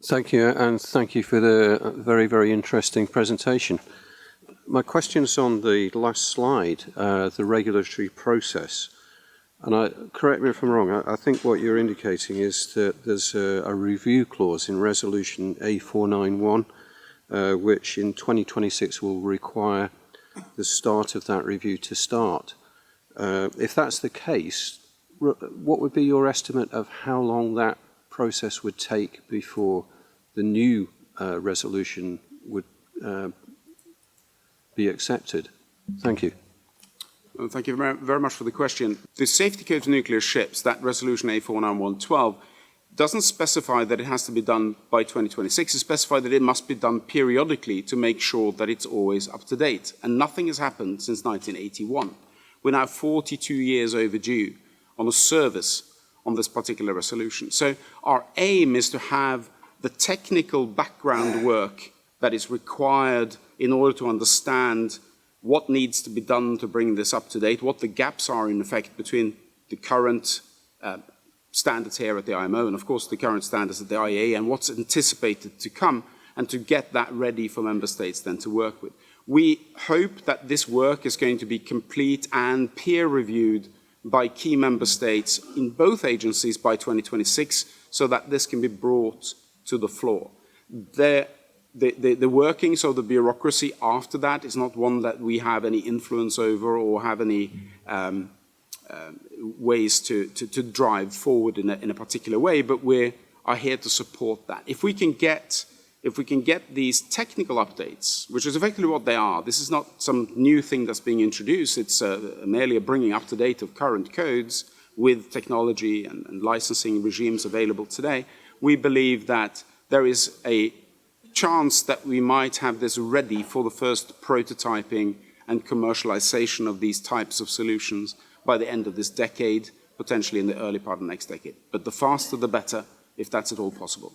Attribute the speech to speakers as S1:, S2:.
S1: Thank you, and thank you for the very, very interesting presentation. My question's on the last slide, the regulatory process. And correct me if I'm wrong, I think what you're indicating is that there's a review clause in Resolution A491, which in 2026 will require the start of that review to start. If that's the case, what would be your estimate of how long that process would take before the new resolution would be accepted? Thank you.
S2: Well, thank you very much for the question. The Safety Code for Nuclear Ships, that Resolution A491/12, doesn't specify that it has to be done by 2026. It specifies that it must be done periodically to make sure that it's always up to date. And nothing has happened since 1981. We're now 42 years overdue on a service on this particular resolution. So our aim is to have the technical background work that is required in order to understand what needs to be done to bring this up to date, what the gaps are in effect between the current standards here at the IMO and of course the current standards at the IEA and what's anticipated to come, and to get that ready for member states then to work with. We hope that this work is going to be complete and peer-reviewed by key member states in both agencies by 2026, so that this can be brought to the floor. The workings of the bureaucracy after that is not one that we have any influence over or have any ways to drive forward in a particular way, but we are here to support that. If we can get these technical updates, which is effectively what they are, this is not some new thing that's being introduced, it's merely a bringing up to date of current codes with technology and licensing regimes available today. We believe that there is a chance that we might have this ready for the first prototyping and commercialization of these types of solutions by the end of this decade, potentially in the early part of next decade. But the faster the better, if that's at all possible.